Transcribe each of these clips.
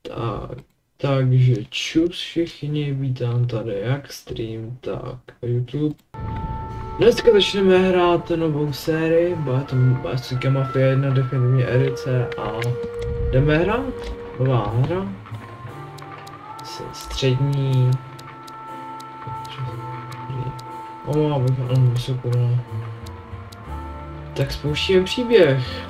Tak, takže čus všichni, vítám tady jak stream, tak YouTube. Dneska začneme hrát novou sérii, bude to Basica Mafia 1 definitivní edice a jdeme hrát. Nová hra. Střední. Abych vysokou. Tak spouštíme příběh.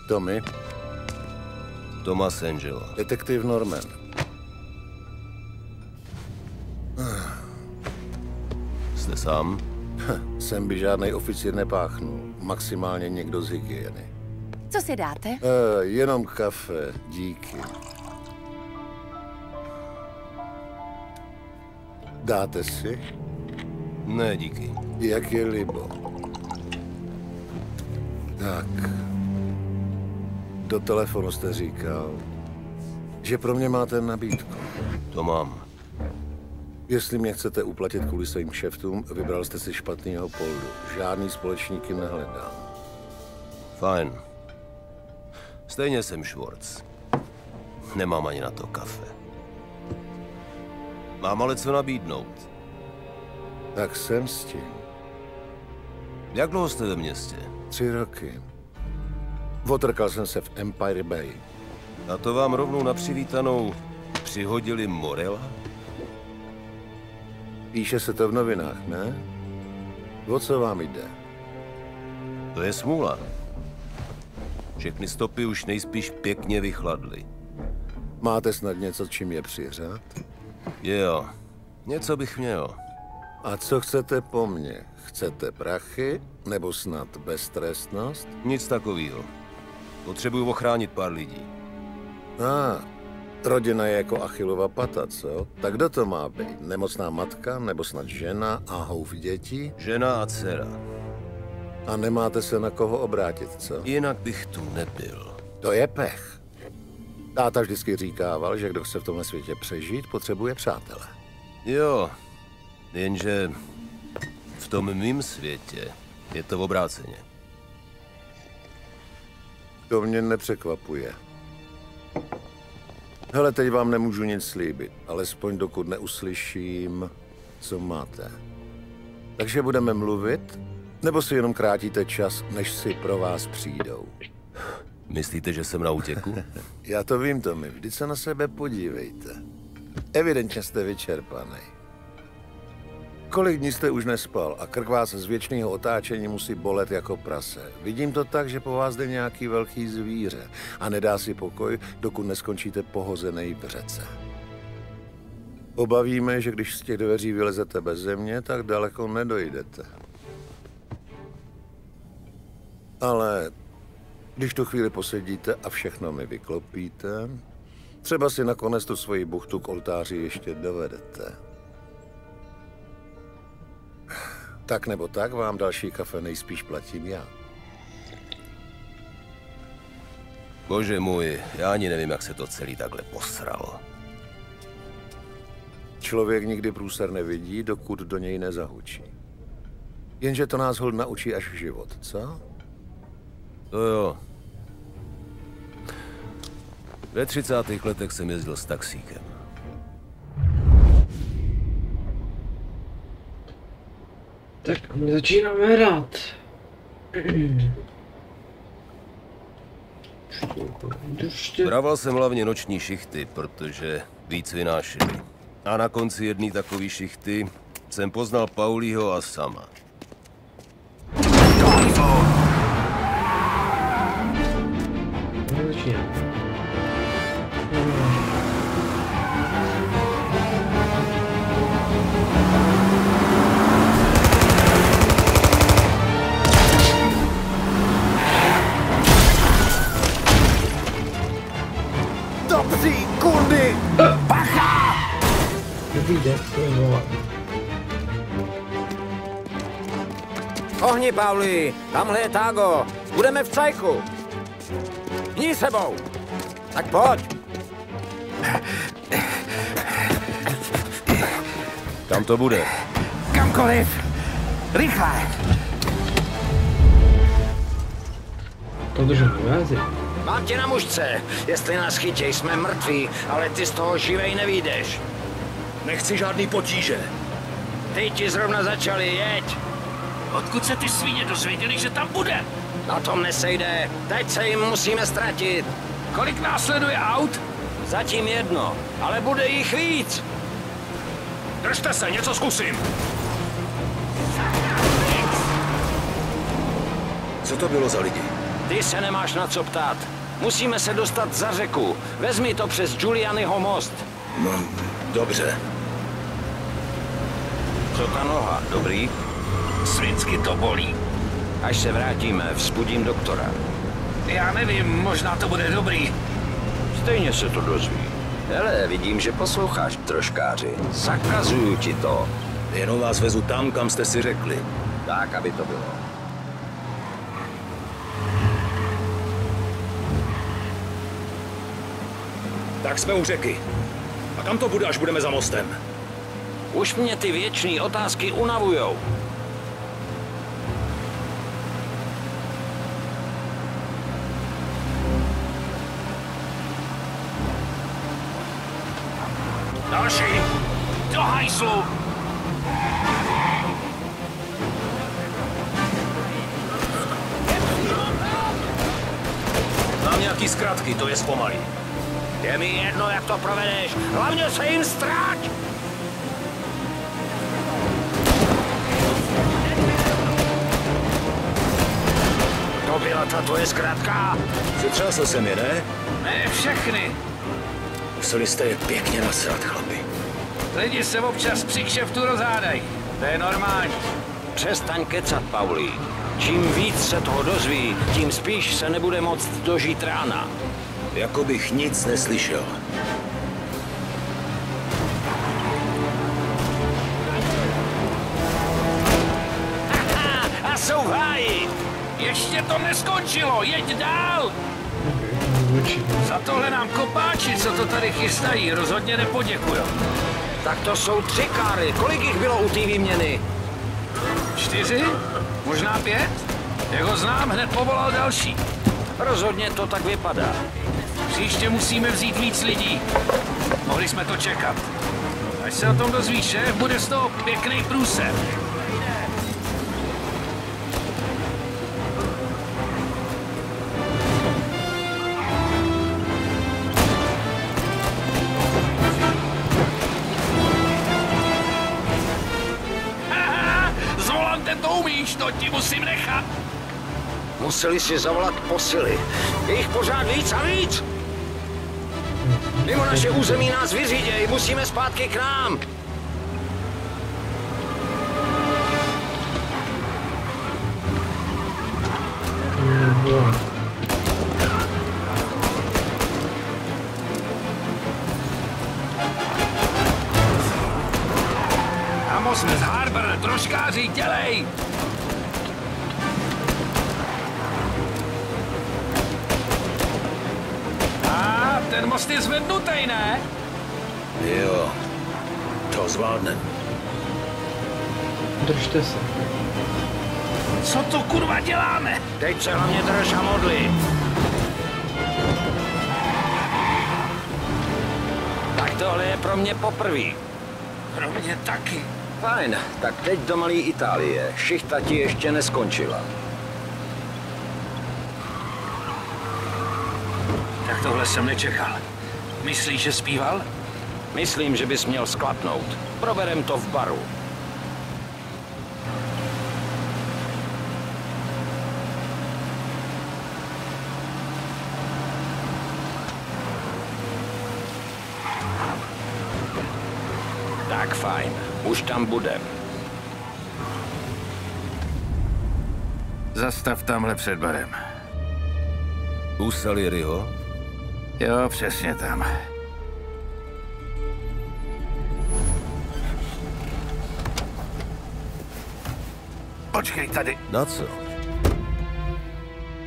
Tommy? Thomas Angelo. Detektiv Norman. Jste sám? Sem by žádnej oficír nepáchnul. Maximálně někdo z hygieny. Co si dáte? Jenom kafe, díky. Dáte si? Ne, díky. Jak je libo. Tak. Do telefonu jste říkal, že pro mě máte nabídku. To mám. Jestli mě chcete uplatit kvůli svým kšeftům, vybral jste si špatnýho poldu. Žádný společníky nehledám. Fajn. Stejně jsem Schwartz. Nemám ani na to kafe. Mám ale co nabídnout. Tak jsem s tím. Jak dlouho jste ve městě? 3 roky. Otrkal jsem se v Empire Bay. A to vám rovnou na přivítanou přihodili Morela? Píše se to v novinách, ne? O co vám jde? To je smůla. Všechny stopy už nejspíš pěkně vychladly. Máte snad něco, čím je přiřát? Jo, něco bych měl. A co chcete po mně? Chcete prachy? Nebo snad beztrestnost? Nic takového. Potřebuju ochránit pár lidí. Rodina je jako Achillova pata, co? Tak kdo to má být? Nemocná matka, nebo snad žena a houf dětí? Žena a dcera. A nemáte se na koho obrátit, co? Jinak bych tu nebyl. To je pech. Táta vždycky říkával, že kdo chce v tomhle světě přežít, potřebuje přátele. Jo, jenže v tom mým světě je to obráceně. To mě nepřekvapuje. Hele, teď vám nemůžu nic slíbit, alespoň dokud neuslyším, co máte. Takže budeme mluvit, nebo si jenom krátíte čas, než si pro vás přijdou? Myslíte, že jsem na útěku? Já to vím, Tommy, vždyť se na sebe podívejte. Evidentně jste vyčerpaný. Kolik dní jste už nespal a krk vás z věčného otáčení musí bolet jako prase. Vidím to tak, že po vás jde nějaký velký zvíře a nedá si pokoj, dokud neskončíte pohozenej v řece. Obavíme, že když z těch dveří vylezete bez země, tak daleko nedojdete. Ale když tu chvíli posedíte a všechno mi vyklopíte, třeba si nakonec tu svoji buchtu k oltáři ještě dovedete. Tak nebo tak vám další kafe nejspíš platím já. Bože můj, já ani nevím, jak se to celý takhle posralo. Člověk nikdy průser nevidí, dokud do něj nezahučí. Jenže to nás hod naučí až v život, co? To jo. Ve 30. letech jsem jezdil s taxíkem. Tak my začínáme hrát. Brával jsem hlavně noční šichty, protože víc vynášeli. A na konci jedné takové šichty jsem poznal Paulího a Sama. Dobří, kurdy! Bacha! Nevíde, to je volá. Ohni, Pauli, tamhle je Tágo. Budeme v cajku. Hní sebou. Tak pojď. Tam to bude. Kamkoliv. Rychle. Podržím vázy. Mám tě na mužce. Jestli nás chytěj, jsme mrtví, ale ty z toho živej nevídeš. Nechci žádný potíže. Ty ti zrovna začali, jeď. Odkud se ty svině dozvěděli, že tam bude? Na tom nesejde. Teď se jim musíme ztratit. Kolik následuje aut? Zatím jedno, ale bude jich víc. Držte se, něco zkusím. Co to bylo za lidi? Ty se nemáš na co ptát. Musíme se dostat za řeku. Vezmi to přes Giulianiho most. No, dobře. Co ta noha, dobrý? Svinsky to bolí. Až se vrátíme, vzbudím doktora. Já nevím, možná to bude dobrý. Stejně se to dozví. Hele, vidím, že posloucháš, troškáři. Zakazuju ti to. Jenom vás vezu tam, kam jste si řekli. Tak, aby to bylo. Tak jsme u řeky. A kam to bude, až budeme za mostem? Už mě ty věčný otázky unavujou. Další! Do hajzlu! Mám nějaký zkratky, to je zpomalí. Je mi jedno, jak to provedeš. Hlavně se jim ztráť! tvoje zkrátka? Přitřásl jsem je, ne? Ne všechny. Museli jste je pěkně nasrat, chlapi. Lidi se občas při kšeftu rozhádají. To je normální. Přestaň kecat, Pauli. Čím víc se toho dozví, tím spíš se nebude moct dožít rána. Jako bych nic neslyšel. A jsou v háji! Ještě to neskončilo, jeď dál! Za tohle nám kopáči, co to tady chystají, rozhodně nepoděkujou. Tak to jsou 3 káry. Kolik jich bylo u té výměny? 4? Možná 5? Jak ho znám, hned povolal další. Rozhodně to tak vypadá. Příště musíme vzít víc lidí. Mohli jsme to čekat. Až se o tom dozví šéf, bude z toho pěkný průser. S volantem to umíš, to ti musím nechat. Museli si zavolat posily. Je jich pořád víc a víc! Mimo naše území nás vyříděj, musíme zpátky k nám! Amo, jsme z Harbor, troškáři, dělej! A ten most je zvednutý, ne? Jo, to zvládnem. Držte se. Co to kurva děláme? Teď se hlavně drž a modli. Tak tohle je pro mě poprvé. Pro mě taky. Fajn, tak teď do malé Itálie. Šichta ti ještě neskončila. Tak tohle jsem nečekal. Myslíš, že zpíval? Myslím, že bys měl sklapnout. Proberem to v baru. Tak fajn, už tam budem. Zastav tamhle před barem. U Salieriho? Jo, přesně tam. Počkej tady. Na co?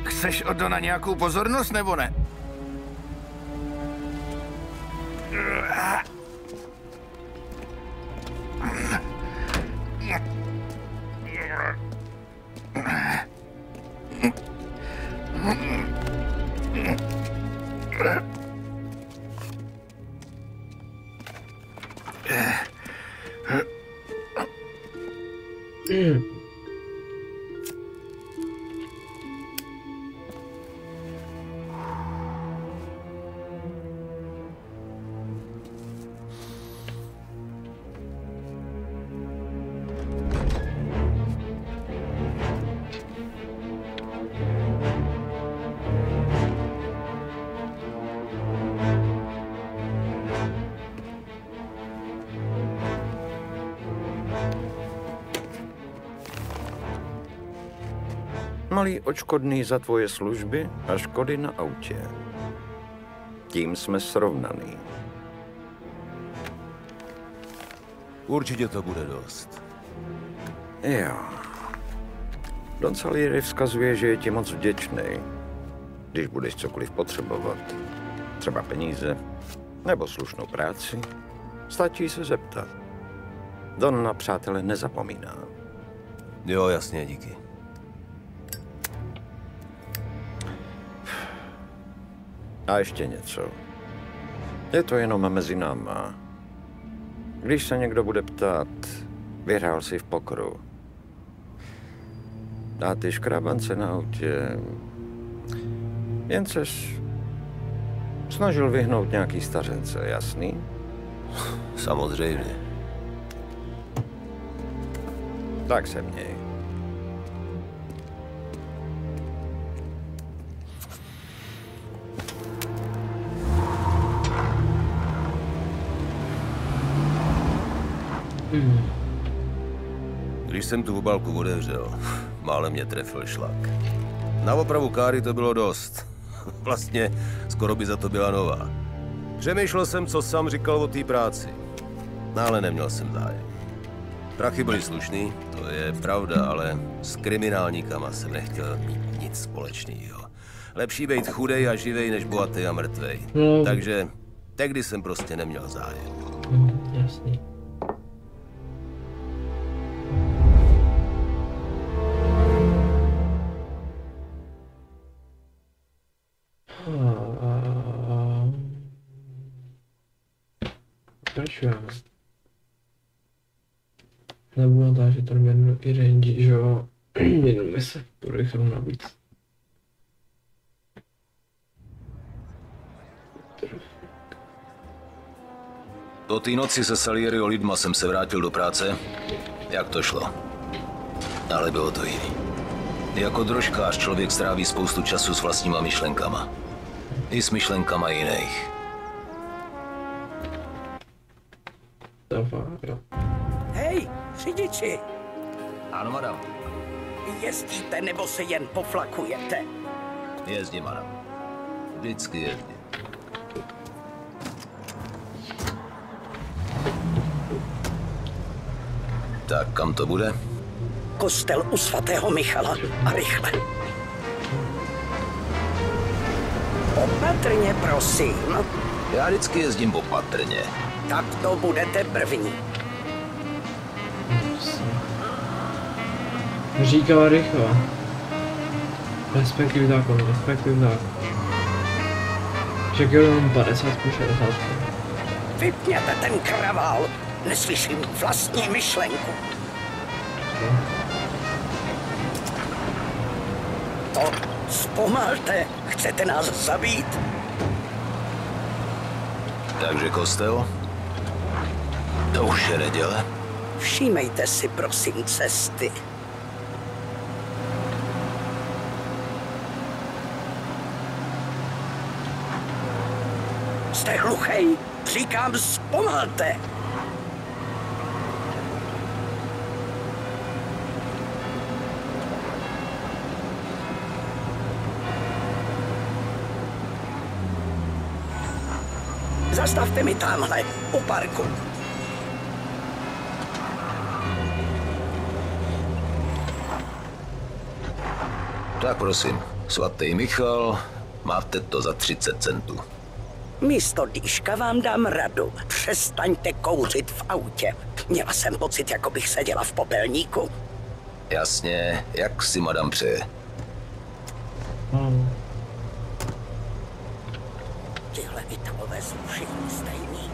Chceš od Dona nějakou pozornost, nebo ne? Malý odškodný za tvoje služby a škody na autě. Tím jsme srovnaný. Určitě to bude dost. Jo. Don Salieri vzkazuje, že je ti moc vděčný, když budeš cokoliv potřebovat. Třeba peníze nebo slušnou práci. Stačí se zeptat. Don na přátele nezapomíná. Jo, jasně, díky. A ještě něco. Je to jenom mezi náma. Když se někdo bude ptát, vyhrál jsi v pokeru. A ty škrabance na autě, jen ses snažil vyhnout nějaký stařence, jasný? Samozřejmě. Tak se měj. Když jsem tu obálku otevřel, málem mě trefil šlak. Na opravu káry to bylo dost. Vlastně skoro by za to byla nová. Přemýšlel jsem, co sám říkal o té práci. No, ale neměl jsem zájem. Prachy byly slušný, to je pravda, ale s kriminálníkama jsem nechtěl mít nic společného. Lepší být chudej a živej, než bohatý a mrtvej. No. Takže tehdy jsem prostě neměl zájem. Jasný. Pokračujeme. Nebudu natáčet tam jednu i range, že jo, jednu mise, budu rychlou navíc. Po té noci se Salieriho lidma jsem se vrátil do práce. Jak to šlo? Ale bylo to jiný. Jako drožkář člověk stráví spoustu času s vlastníma myšlenkama. I s myšlenkama jiných. Hej, řidiči! Ano, madam. Jezdíte nebo se jen poflakujete? Jezdím, madam. Vždycky jezdím. Tak kam to bude? Kostel u svatého Michala a rychle. Opatrně, prosím. Já vždycky jezdím opatrně. Tak to budete první. Říkala rychle. Respektive zákon, respektive zákon. Však je jenom 50 ku 60. Vypněte ten kravál. Neslyším vlastní myšlenku. To zpomalte. Chcete nás zabít? Takže kostel? To už je neděle. Všímejte si prosím cesty. Jste hluchej, říkám zpomalte. Zastavte mi tamhle, u parku. Tak prosím, svatý Michal, máte to za 30 centů. Místo dýška vám dám radu. Přestaňte kouřit v autě. Měla jsem pocit, jako bych seděla v popelníku. Jasně, jak si madam přeje. Tihle Italové jsou všichni stejní.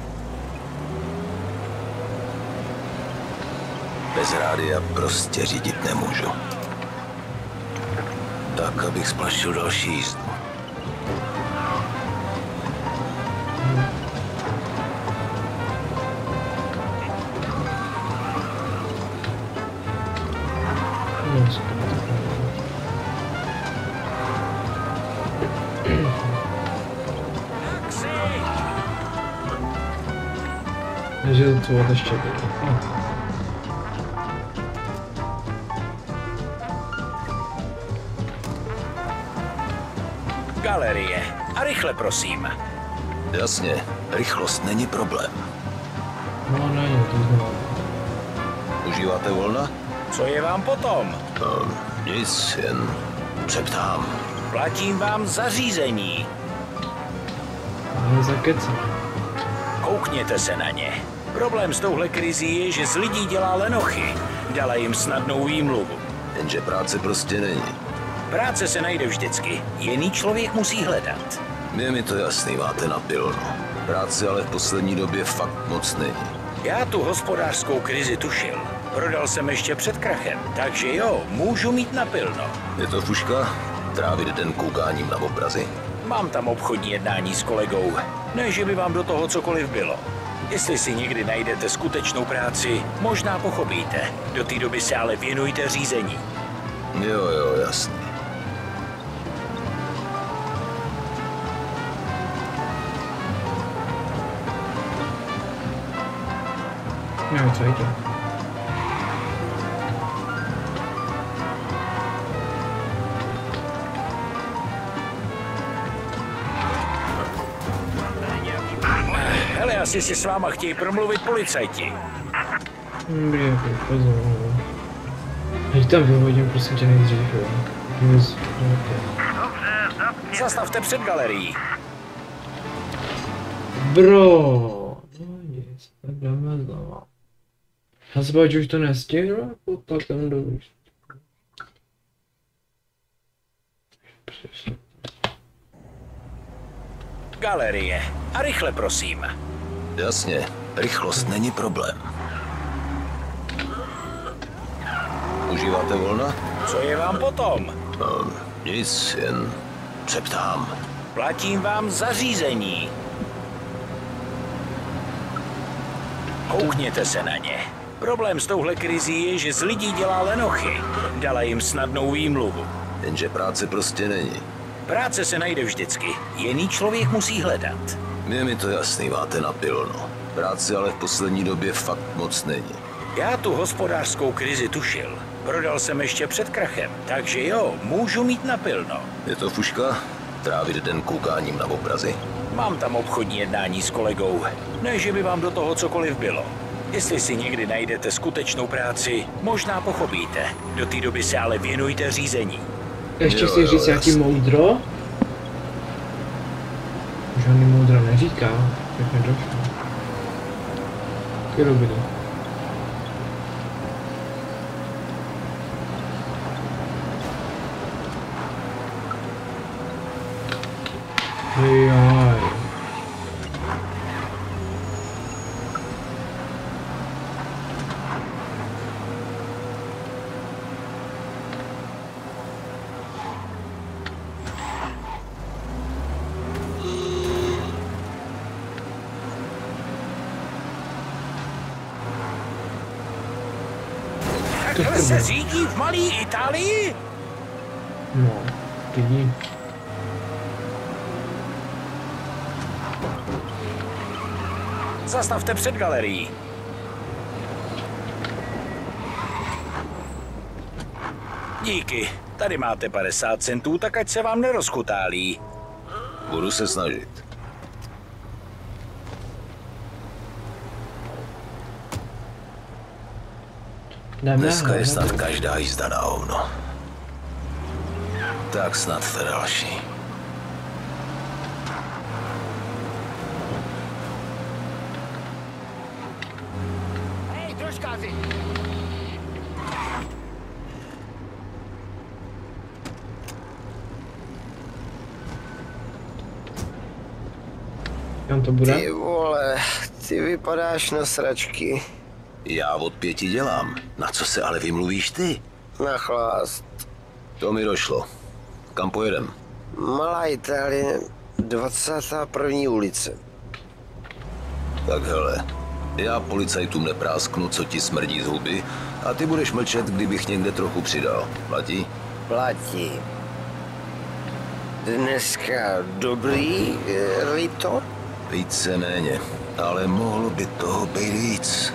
Bez rádia prostě řídit nemůžu. Tak, abych splašil další jízdu. Takže to ještě bylo. Galerie. A rychle, prosím. Jasně, rychlost není problém. No ne, to znamená. Užíváte volna? Co je vám potom? Nic, jen se ptám. Platím vám zařízení. Ale za kecem. Koukněte se na ně. Problém s touhle krizí je, že z lidí dělá lenochy. Dala jim snadnou výmluvu. Jenže práce prostě není. Práce se najde vždycky. Jiný člověk musí hledat. Je mi to jasný, máte napilno. Práce ale v poslední době fakt moc není. Já tu hospodářskou krizi tušil. Prodal jsem ještě před krachem, takže jo, můžu mít napilno. Je to fuška? Trávit den koukáním na obrazy? Mám tam obchodní jednání s kolegou. Ne, že by vám do toho cokoliv bylo. Jestli si někdy najdete skutečnou práci, možná pochopíte. Do té doby se ale věnujte řízení. Jo, jasný. Ja, zweite. Hele, asi si s váma chtějí promluvit policajti. Dobrý, jako pozor. Ať tam vyhodím, prosím tě, nejdřív, jo. Plus, Zastavte před galerií. bro, no nic, tak jdeme znova. Já se bavit, že už to nestihnu, jako tak tam jdu. Galerie. A rychle, prosím. Jasně, rychlost není problém. Užíváte volna? Co je vám potom? Nic, jen se ptám. Platím vám zařízení. Koukněte se na ně. Problém s touhle krizí je, že z lidí dělá lenochy. Dala jim snadnou výmluvu. Jenže práce prostě není. Práce se najde vždycky. Jiný člověk musí hledat. Je mi to jasný, máte napilno. Práce ale v poslední době fakt moc není. Já tu hospodářskou krizi tušil. Prodal jsem ještě před krachem, takže jo, můžu mít napilno. Je to fuška? Trávit den koukáním na obrazy? Mám tam obchodní jednání s kolegou. Ne, že by vám do toho cokoliv bylo. Jestli si někdy najdete skutečnou práci, možná pochopíte. Do té doby se ale věnujte řízení. Ještě chci říct nějaký moudro? Žádný moudro neříká, jak mi došlo. Je dobrý. Jaj. Takhle se řídí v malé Itálii? No, vidí. Zastavte před galerií. Díky. Tady máte 50 centů, tak ať se vám nerozchutálí. Budu se snažit. Dneska je snad každá jízda na hovno. Tak snad ta další. Hej, troškáři! Kam to bude? Ty vole, ty vypadáš na sračky. Já od 5 dělám. Na co se ale vymluvíš ty? Na chlást. To mi došlo. Kam pojedem? Malá Itálie, 21. ulice. Tak hele, já policajtům neprásknu, co ti smrdí z huby, a ty budeš mlčet, kdybych někde trochu přidal. Platí? Platí. Dneska dobrý, Rito? Víceméně, ale mohlo by toho být víc.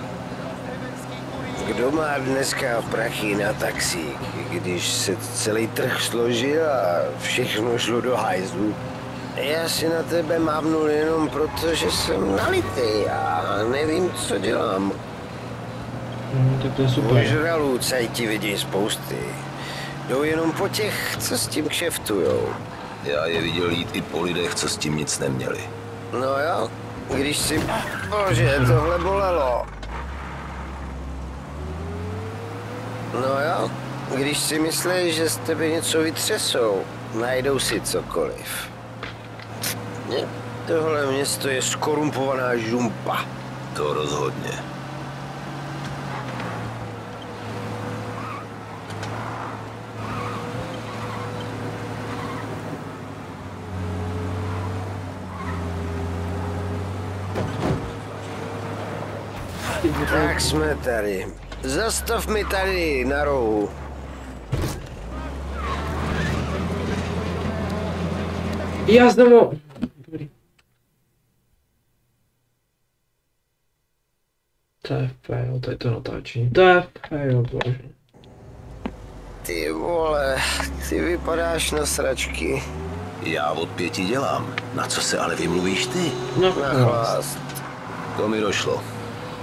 Kdo má dneska prachy na taxík, když se celý trh složil a všechno šlo do hajzlu? Já si na tebe mávnul jenom proto, že jsem nalitý a nevím, co dělám. Tak to je super. Ožralů cajti vidí spousty. Jdou jenom po těch, co s tím kšeftujou. Já je viděl jít i po lidech, co s tím nic neměli. No jo, když si... Bože, tohle bolelo. No jo, když si myslíš, že z tebe něco vytřesou, najdou si cokoliv. Tohle město je skorumpovaná žumpa. To rozhodně. Tak jsme tady. Zastav mi tady na rohu. Já znovu... To je fail, to je to natáčení. To je fail, bože. Ty vole, ty vypadáš na sračky. Já od 5 dělám. Na co se ale vymluvíš ty? No, Na chlast. To mi došlo.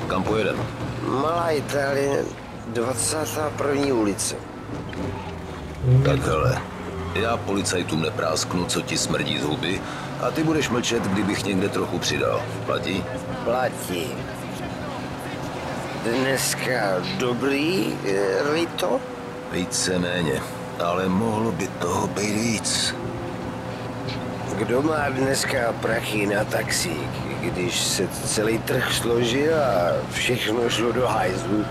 Kam pojedem? Malá Itálie, 21. ulice. Tak hele, já policajtům neprásknu, co ti smrdí z huby, a ty budeš mlčet, kdybych někde trochu přidal. Platí? Platí. Dneska dobrý, Rito? Víceméně, ale mohlo by toho být víc. Kdo má dneska prachy na taxík, když se celý trh složil a všechno šlo do hajzlu?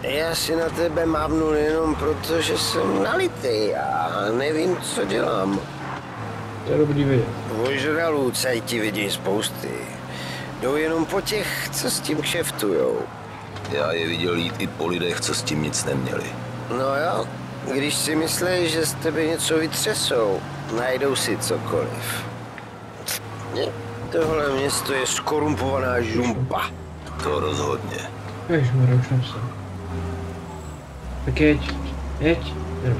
Já si na tebe mávnul jenom proto, že jsem nalitej a nevím, co dělám. to je dobrý vědět. Ožralů cajti vidí spousty. Jdou jenom po těch, co s tím kšeftujou. Já je viděl jít i po lidech, co s tím nic neměli. No jo, když si myslí, že z tebe něco vytřesou, najdou si cokoliv. Tohle město je skorumpovaná žumpa. To rozhodně. Ježmarja, už napsal. Tak jeď. Jeď. Jeď.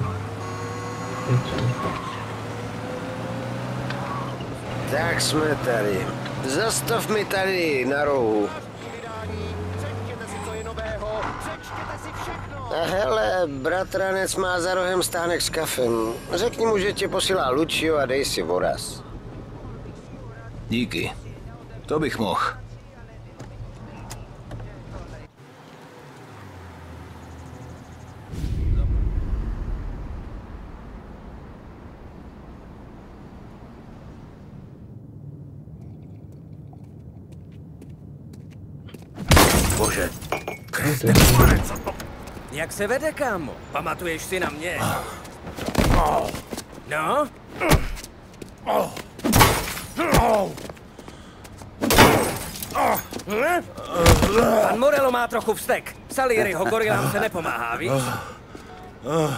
Tak jsme tady. Zastav mi tady na rohu. A hele, bratranec má za rohem stánek s kafem. Řekni mu, že tě posílá Lucio a dej si voraz. Díky. To bych mohl. Bože. Jak se vede, kámo? Pamatuješ si na mě? No? Pan Morello má trochu vztek. Salieriho gorilám se nepomáhá, víš?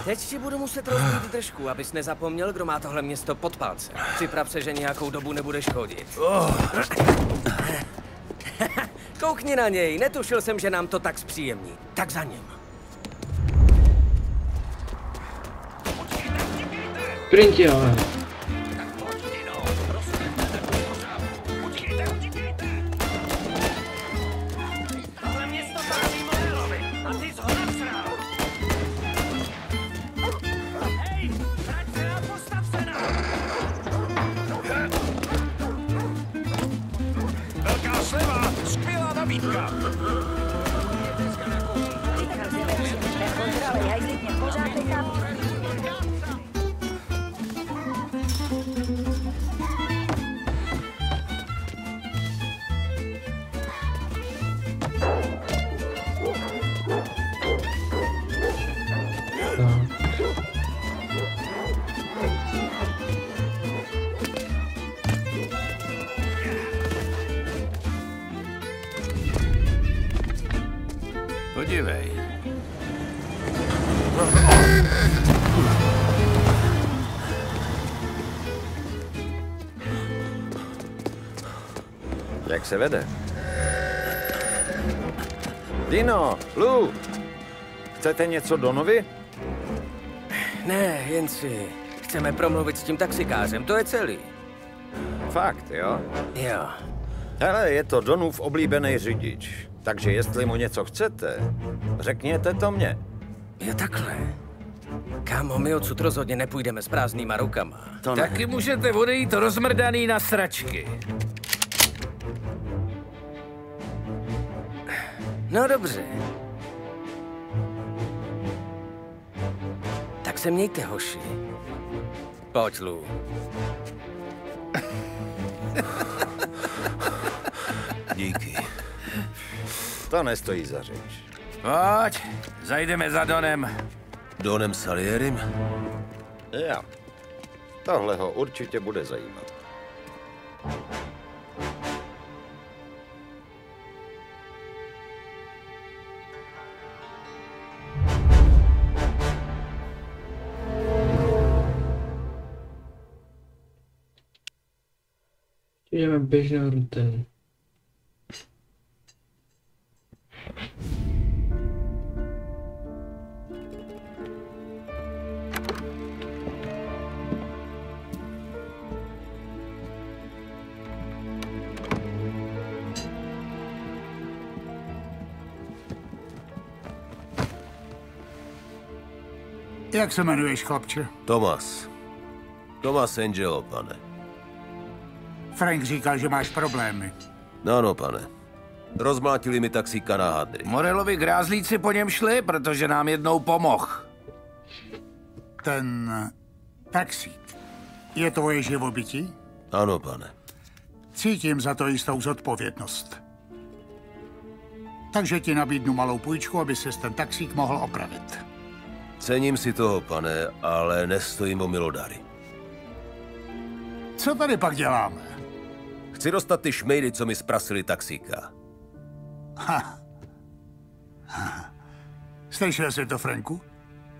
Teď ti budu muset rozbít držku, abys nezapomněl, kdo má tohle město pod palcem. Připrav se, že nějakou dobu nebudeš chodit. Koukni na něj, netušil jsem, že nám to tak zpříjemní. Tak za ním. Printi, ale. Velká sleva, skvělá nabídka. Podívej. Jak se vede? Dino, Lou, chcete něco Donovi? Ne, jen si. Chceme promluvit s tím taxikářem, to je celý. Fakt, jo? Jo. Hele, je to Donův oblíbený řidič. Takže jestli mu něco chcete, řekněte to mně. Jo, takhle. Kámo, my odsud rozhodně nepůjdeme s prázdnýma rukama. To ne. Taky můžete odejít rozmrdaný na sračky. No dobře. Tak se mějte, hoši. Pojď, Lou. Díky. To nestojí za řeč. Pojď, zajdeme za Donem. Donem Salierim? Jo. Tohle ho určitě bude zajímat. Jdeme běžnou rutinu. Jak se jmenuješ, chlapče? Tomas. Tomas Angelo, pane. Frank říkal, že máš problémy. No, pane. Rozmlátili mi taxíka na hadry. Morelovi grázlíci po něm šli, protože nám jednou pomohl. Ten taxík je tvoje živobytí? Ano, pane. Cítím za to jistou zodpovědnost. Takže ti nabídnu malou půjčku, aby ses ten taxík mohl opravit. Cením si toho, pane, ale nestojím o milodary. Co tady pak děláme? Chci dostat ty šmejdy, co mi zprasili taxíka. Slyšel jsi to, Franku?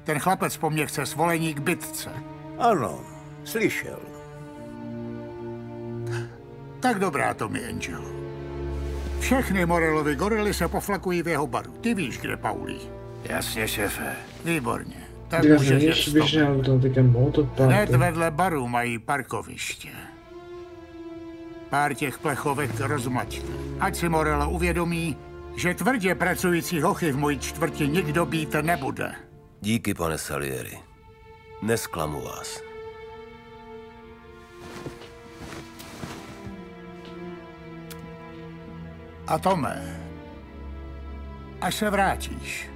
Ten chlapec po mně chce svolení k bitce. Ano, slyšel. Tak dobrá to mi, Angelo. Všechny Morelovy gorily se poflakují v jeho baru. Ty víš, kde Paulí. Jasně, šéfe. Výborně. Tak můžeš jet hned vedle baru mají parkoviště. Pár těch plechovek rozmačte. Ať si Morello uvědomí, že tvrdě pracující hochy v mojí čtvrti nikdo být nebude. Díky, pane Salieri. Nesklamu vás. A Tome, až se vrátíš,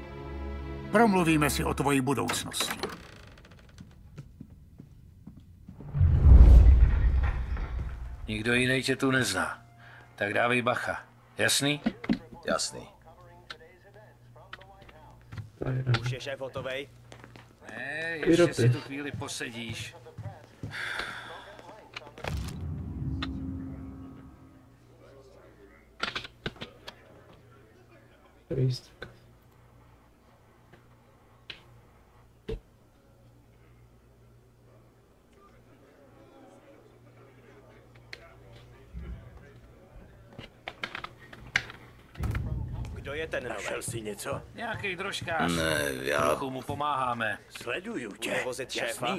promluvíme si o tvojí budoucnosti. Nikdo jiný tě tu nezná. Tak dávej bacha. Jasný? Jasný. Už je šéf hotovej? Ne, ještě si tu chvíli posedíš. Kdo je ten nový? Našel jsi něco? Nějaký drožkář. Ne, já... Trochu mu pomáháme. Sleduju tě. Bude vozit šéfa?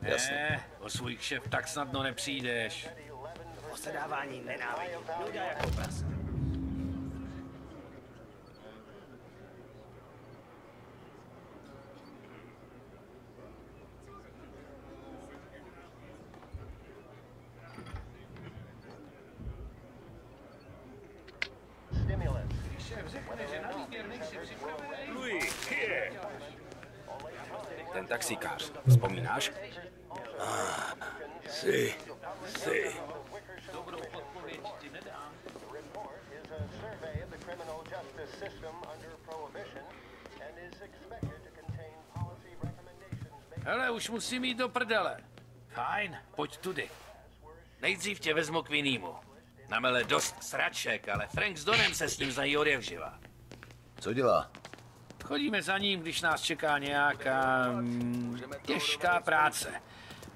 Ne, o svůj kšeft tak snadno nepřijdeš. Posedávání nenávidí. Nuda jako prase. Ten taxikář, vzpomínáš? Si. Dobrou odpověď ti nedám. Hele, už musím jít do prdele. Fajn, pojď tudy. Nejdřív tě vezmu k vinnýmu. Namele dost sraček, ale Frank s Donem se s ním znají odjevživa. Co dělá? Chodíme za ním, když nás čeká nějaká těžká práce.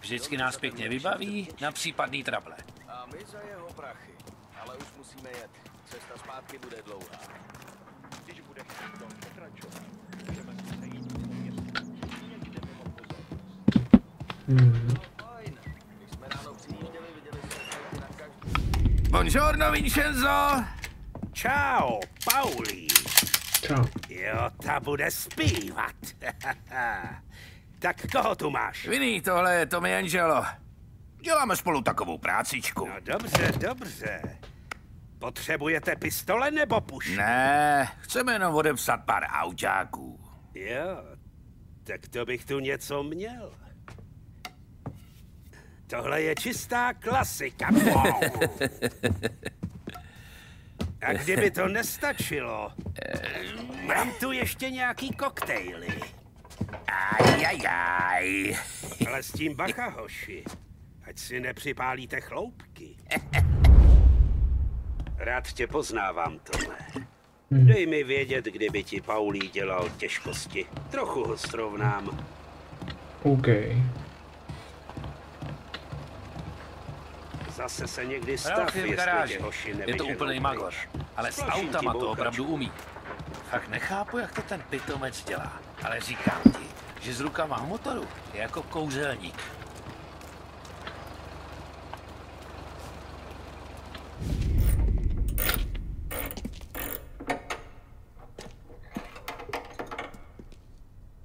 Vždycky nás pěkně vybaví na případný trable. A my za jeho prachy. Ale už musíme jet. Cesta zpátky bude dlouhá. Když budeš v tom pokračovat, můžeme se sejít někde mimo pozornost. Fajn. Když jsme ráno přijížděli, viděli jsme na každý... Buongiorno, Vincenzo! Čau, Pauli. Čau. Jo, ta bude zpívat. Tak koho tu máš? Vinný, tohle je Tommy Angelo. Děláme spolu takovou prácičku. No dobře, dobře. Potřebujete pistole nebo pušku? Ne, chceme jenom odepsat pár autáků. Jo, tak to bych tu něco měl. Tohle je čistá klasika. A kdyby to nestačilo, mám tu ještě nějaký koktejly. Ajajaj. Ale s tím bacha, hoši. Ať si nepřipálíte chloupky. Rád tě poznávám, Tome. Dej mi vědět, kdyby ti Paulí dělal těžkosti. Trochu ho srovnám. OK. Zase se někdy stav, jestli tě hoši nevyženou. Je to úplnej magor, ale s autama to opravdu umí. Fakt nechápu, jak to ten pitomec dělá, ale říkám ti, že s rukama v motoru je jako kouzelník.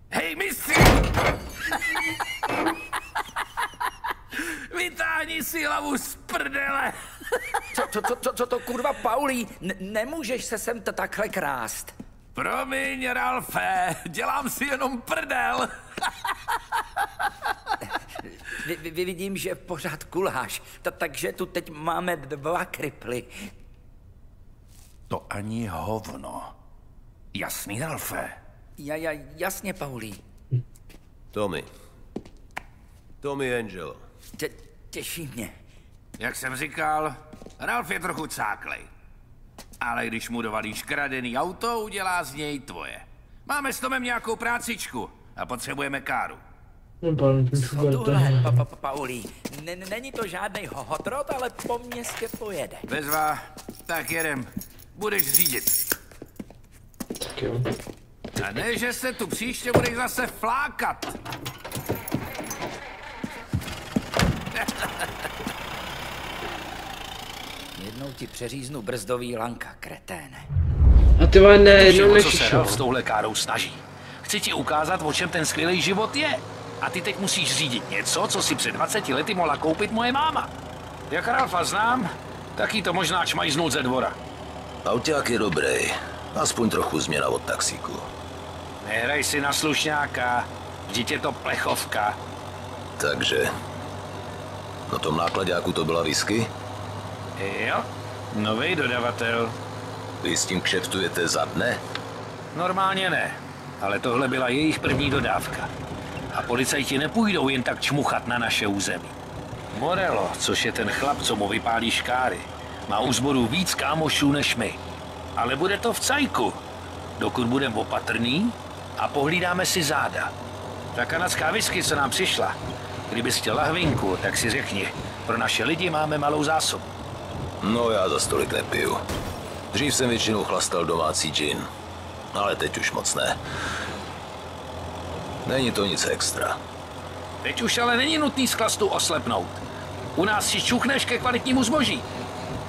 Hej, mistři! Vyndni si hlavu z prdele! Co to kurva, Paulí? Nemůžeš se sem takhle krást. Promiň, Ralfe, dělám si jenom prdel. Vidím, že pořád kuláš, takže tu teď máme 2 kriply. To ani hovno. Jasný, Ralfe? Jasně, Paulí. Tommy Angelo. Těší mě. Jak jsem říkal, Ralf je trochu cáklej. Ale když mu dovalíš kradený auto, udělá z něj tvoje. Máme s Tomem nějakou prácičku a potřebujeme káru. Co tuhle, Paulí? Není to žádnej hotrot, ale po městě pojede. Bezva, tak jedem. Budeš řídit. Tak jo. A ne, že se tu příště budeš zase flákat. Jednou ti přeříznu brzdový lanka, kreténe. A ty vole, ne, Všemu, co se Ralf s touhle károu snaží. Chci ti ukázat, o čem ten skvělý život je. A ty teď musíš řídit něco, co si před 20 lety mohla koupit moje máma. Jak Ralfa znám, tak jí to možná čmajznout ze dvora. Auťák je dobrý. Aspoň trochu změna od taxíku. Nehraj si na slušňáka, vždyť je to plechovka. Takže... Na tom nákladáku to byla whisky? Jo, nový dodavatel. Vy s tím kšeftujete za dne? Normálně ne, ale tohle byla jejich první dodávka. A policajti nepůjdou jen tak čmuchat na naše území. Morello, což je ten chlap, co mu vypálí škáry, má u sboru víc kámošů než my. Ale bude to v cajku, dokud budeme opatrný a pohlídáme si záda. Ta kanadská whisky, co nám přišla, kdybys chtěl lahvinku, tak si řekni, pro naše lidi máme malou zásobu. No, já za stolik nepiju. Dřív jsem většinou chlastal domácí gin, ale teď už moc ne. Není to nic extra. Teď už ale není nutný z chlastu oslepnout. U nás si čuchneš ke kvalitnímu zboží.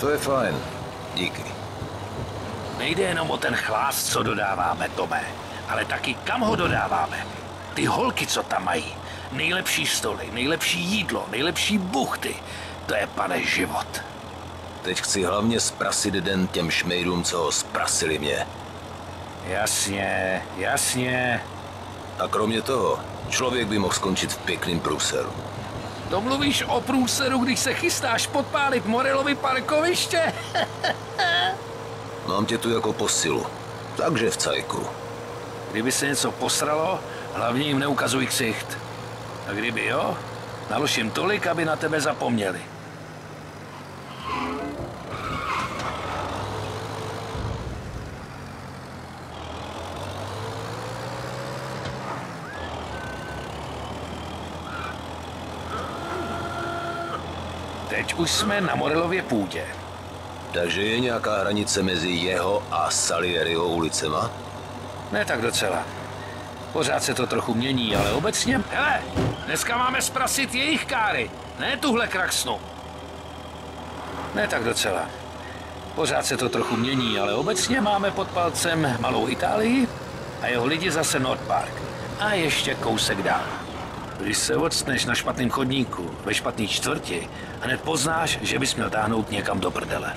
To je fajn. Díky. Nejde jenom o ten chlást, co dodáváme, Tome, ale taky kam ho dodáváme. Ty holky, co tam mají. Nejlepší stoly, nejlepší jídlo, nejlepší buchty. To je, pane, život. Teď chci hlavně zprasit den těm šmejdům, co ho zprasili mě. Jasně, jasně. A kromě toho, člověk by mohl skončit v pěkným průseru. To mluvíš o průseru, když se chystáš podpálit Morellovi parkoviště? Mám tě tu jako posilu, takže v cajku. Kdyby se něco posralo, hlavně jim neukazuj ksicht. A kdyby jo, nalož jim tolik, aby na tebe zapomněli. Teď už jsme na Morellově půdě. Takže je nějaká hranice mezi jeho a Salieriho ulicema? Ne tak docela. Pořád se to trochu mění, ale obecně... Hele, dneska máme zprasit jejich káry, ne tuhle kraksnu. Ne tak docela. Pořád se to trochu mění, ale obecně máme pod palcem Malou Itálii a jeho lidi zase North Park. A ještě kousek dál. Když se odstneš na špatným chodníku, ve špatný čtvrti, hned poznáš, že bys měl táhnout někam do prdele.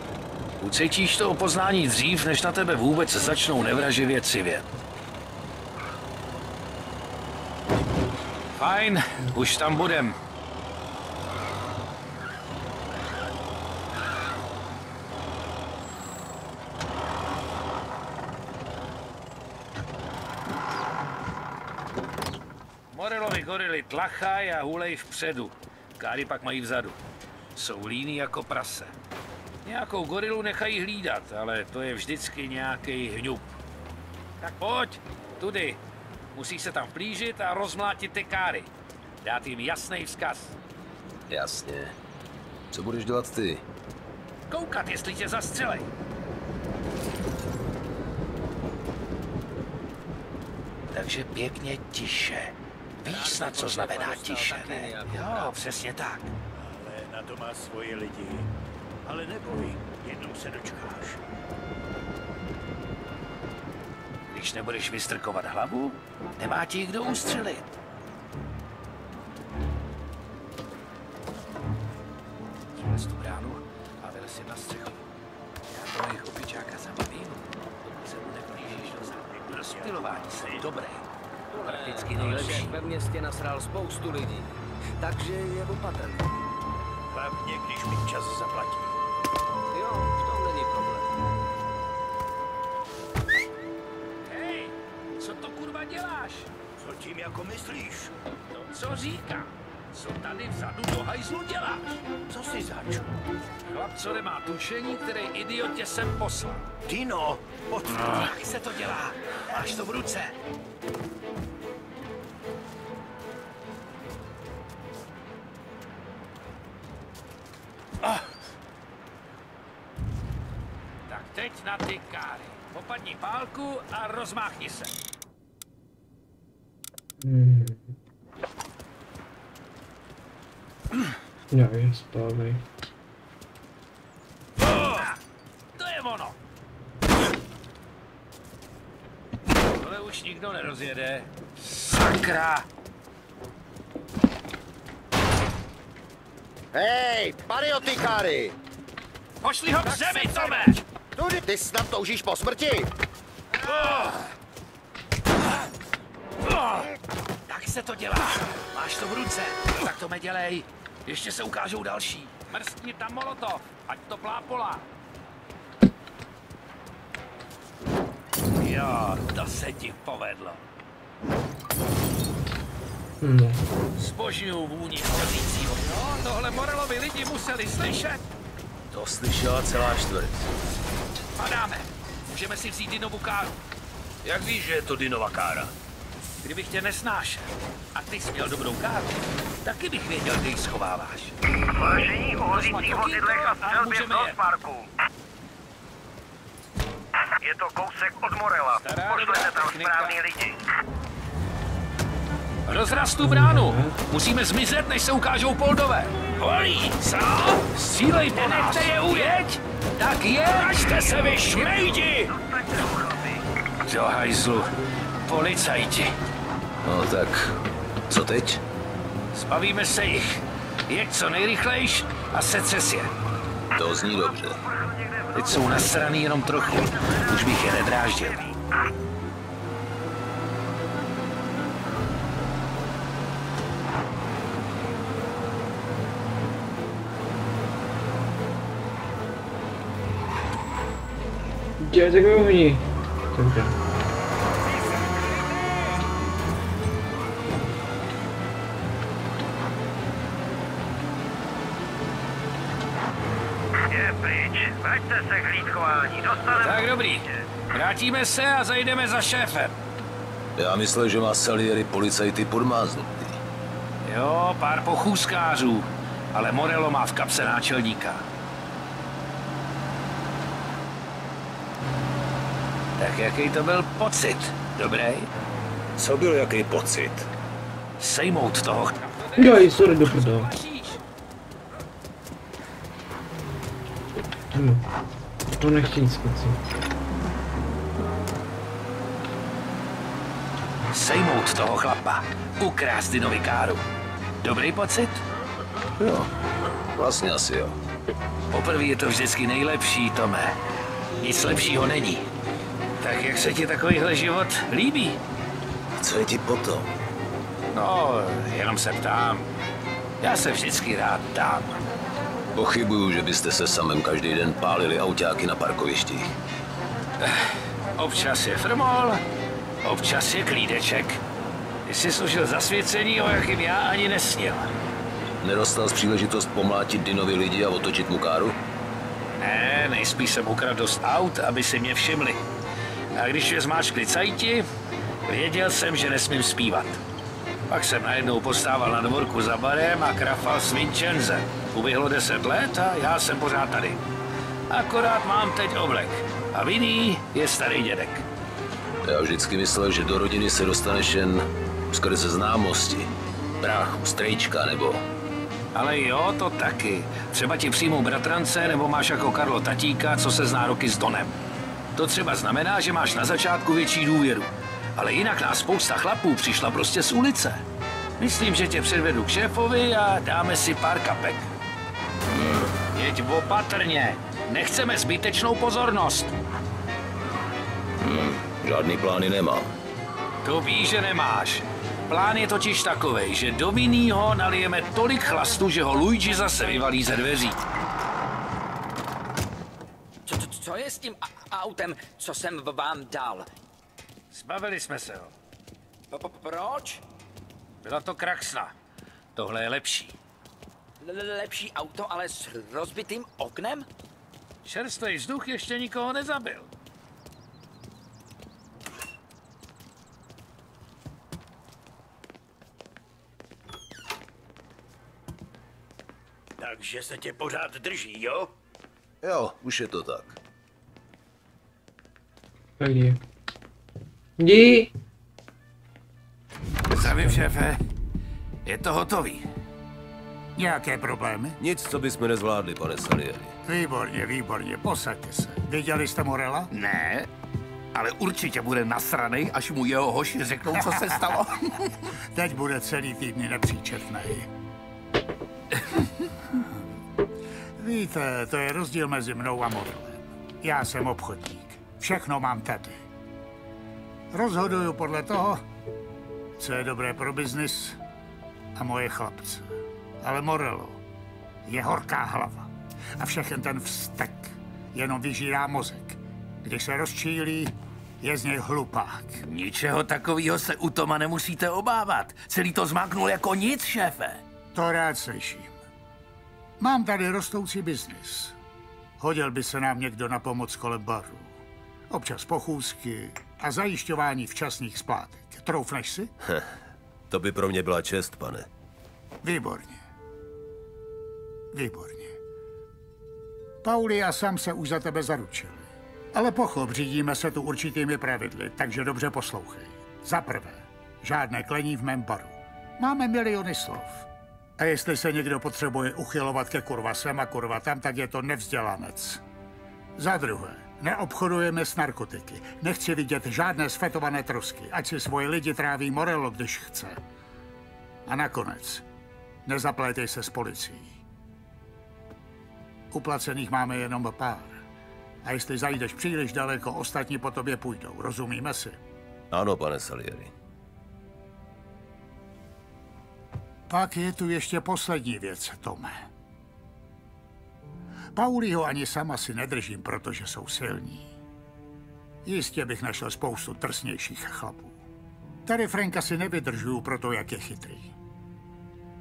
Ucítíš to poznání dřív, než na tebe vůbec začnou nevraživě civět. Fajn, už tam budem. Morellovi gorily tlachaj a hulej vpředu. Káry pak mají vzadu. Jsou líní jako prase. Nějakou gorilu nechají hlídat, ale to je vždycky nějaký hňup. Tak pojď, tudy. Musíš se tam vplížit a rozmlátit ty káry. Dát jim jasný vzkaz. Jasně. Co budeš dělat ty? Koukat, jestli tě zastřelej. Takže pěkně tiše. Víš snad, co znamená tiše, ne? Jo, přesně tak. Ale na to má svoje lidi. Ale neboj, jednou se dočkáš. Když nebudeš vystrkovat hlavu, nemá ti kdo ustřelit. přes tu bránu a vylez si na střechu. Já toho jejich opičáka zabavím, pokud se mu neblížíš do zády. Rozptylování jsou dobré. Prakticky nejlepší. Ve městě nasral spoustu lidí, takže je opatrný. Hlavně, když mi čas zaplatí. Jo, v tom není problém. Hej, co to kurva děláš? Co tím jako myslíš? To, co říkám. Co tady vzadu do hajzlu děláš? Co si zač? Chlap, co nemá tušení, který idiot tě sem poslal. Dino, pojď. Jak se to dělá? Máš to v ruce. Tak teď na ty káry. Popadni pálku a rozmáchni se. Já je spávej. To je ono. Tohle už nikdo nerozjede. Sakra. Hej, pariotikáry! Pošli ho k zemi, Tome! Tudy, ty snad toužíš po smrti? Tak se to dělá. Máš to v ruce. Tak to dělej. Ještě se ukážou další. Mrskni tam molotov, ať to plápola. Jo, to se ti povedlo. Zbožňuju vůni hořícího. No, tohle Morelovi lidi museli slyšet. To slyšela celá čtvrť. Padáme. Můžeme si vzít Dinovu káru. Jak víš, že je to Dinova kára? Kdybych tě nesnášel a ty jsi měl dobrou káru, taky bych věděl, kde ji schováváš. Vážení o hořících vozidlech a střelbě z North Parku. Je to kousek od Morela. Pošlete tam správný lidi. Rozraz tu bránu. Musíme zmizet, než se ukážou Poldové. Holí, co? Střílej po nás. Nechte je ujeď. Tak jeďte se vy šmejdi. Do hajzlu. Policajti. No tak, co teď? Zbavíme se jich. Jeď co nejrychlejš a setřes je. To zní dobře. Teď jsou nasraný jenom trochu. Už bych je nedráždil. Dělejte k ohni. Dobře. Je pryč. Vraťte se k hlídkování. Dostaneme... Tak dobrý. Vrátíme se a zajdeme za šéfem. Já myslel, že má Salieri policajty podmáznutý. Jo, pár pochůzkářů, ale Morello má v kapse náčelníka. Tak jaký to byl pocit? Dobrý? Co byl jaký pocit? Sejmout toho. Joj, sorry, do prdele. To nechci nic skoci. Sejmout toho chlapa. Ukrást Dinovi káru. Dobrý pocit? Jo, vlastně asi jo. Poprvé je to vždycky nejlepší, Tome. Nic lepšího není. Tak jak se ti takovýhle život líbí? Co je ti potom? No, jenom se ptám. Já se vždycky rád ptám. Pochybuju, že byste se samem každý den pálili autáky na parkovištích. Občas je frmol, občas je klídeček. Ty jsi služil zasvěcení, o jakým já ani nesnil. Nedostal jsi příležitost pomlátit Dinovi lidi a otočit mu káru? Ne, nejspíš jsem ukradl dost aut, aby si mě všimli. A když je zmáčkli cajti, věděl jsem, že nesmím zpívat. Pak jsem najednou postával na dvorku za barem a krafal s Vincenzem. Uběhlo 10 let a já jsem pořád tady. Akorát mám teď oblek. A vinný je starý dědek. Já vždycky myslel, že do rodiny se dostaneš jen skrze známosti. Bráchu, strejčka nebo... Ale jo, to taky. Třeba ti přijmou bratrance, nebo máš jako Karlo tatíka, co se zná roky s Donem. To třeba znamená, že máš na začátku větší důvěru. Ale jinak nás spousta chlapů přišla prostě z ulice. Myslím, že tě předvedu k šéfovi a dáme si pár kapek. Jeď opatrně. Nechceme zbytečnou pozornost. Žádný plány nemám. To víš, že nemáš. Plán je totiž takovej, že do Vinnyho nalijeme tolik chlastu, že ho Luigi zase vyvalí ze dveří. Co je s tím autem, co jsem vám dal? Zbavili jsme se ho. Proč? Byla to kraxna. Tohle je lepší. Lepší auto, ale s rozbitým oknem? Čerstvý vzduch ještě nikoho nezabil. Takže se tě pořád drží, jo? Jo, už je to tak. Tak jdi. Jdi! Zdravím, šéfe. Je to hotový. Nějaké problémy? Nic, co bychom nezvládli, pane Salieri. Výborně, výborně, posaďte se. Viděli jste Morela? Ne, ale určitě bude nasranej, až mu jeho hoši řeknou, co se stalo. Teď bude celý týdny nepříčetný. Víte, to je rozdíl mezi mnou a Morelem. Já jsem obchodník. Všechno mám tady. Rozhoduju podle toho, co je dobré pro biznis a moje chlapce. Ale Morello je horká hlava. A všechen ten vztek jenom vyžírá mozek. Když se rozčílí, je z něj hlupák. Ničeho takového se u Toma nemusíte obávat. Celý to zmáknul jako nic, šéfe. To rád slyším. Mám tady rostoucí biznis. Hodil by se nám někdo na pomoc kolem baru. Občas pochůzky a zajišťování včasných splátek. Troufneš si? To by pro mě byla čest, pane. Výborně. Výborně. Pauli a Sam se už za tebe zaručili. Ale pochop, řídíme se tu určitými pravidly, takže dobře poslouchej. Za prvé, žádné klení v mém baru. Máme miliony slov. A jestli se někdo potřebuje uchylovat ke kurva sem a kurva tam, tak je to nevzdělanec. Za druhé, neobchodujeme s narkotiky. Nechci vidět žádné sfetované trosky, ať si svoje lidi tráví Morello, když chce. A nakonec, nezaplétej se s policií. Uplacených máme jenom pár. A jestli zajdeš příliš daleko, ostatní po tobě půjdou. Rozumíme si? Ano, pane Salieri. Pak je tu ještě poslední věc, Tome. Pauliho ani sama si nedržím, protože jsou silní. Jistě bych našel spoustu drsnějších chlapů. Tady Franka si nevydržuju proto, jak je chytrý.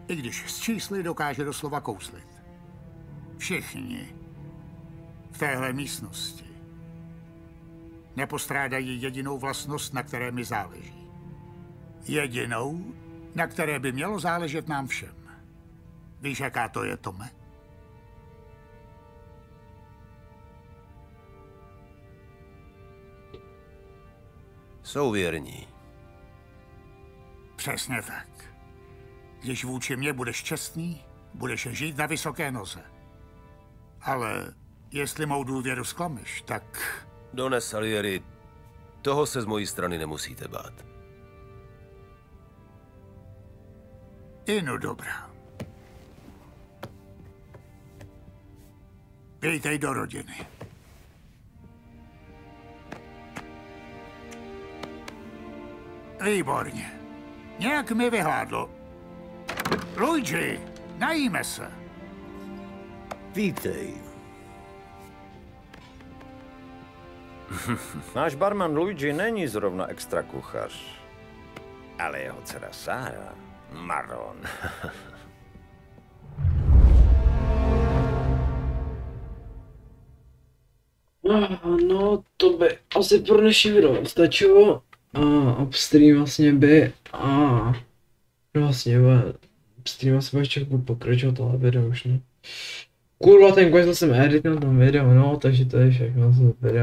I když s čísly dokáže doslova kouzlit. Všichni v téhle místnosti nepostrádají jedinou vlastnost, na které mi záleží. Jedinou, na které by mělo záležet nám všem. Víš, jaká to je, Tome? Jsou věrní. Přesně tak. Když vůči mně budeš čestný, budeš žít na vysoké noze. Ale jestli mou důvěru zklameš, tak... Done Salieri, toho se z mojí strany nemusíte bát. Inu dobrá. Vítej do rodiny. Výborně. Nějak mi vyhládlo. Luigi, najíme se. Vítej. Náš barman Luigi není zrovna extra kuchař, ale jeho dcera Sára, Maron. No, to by asi pro dnešní video stačilo. A upstream vlastně by... vlastně upstream asi ještě budu pokračovat, ale video už ne. Kurva, ten quest jsem edit na tom videu, no, takže to je všechno z videa.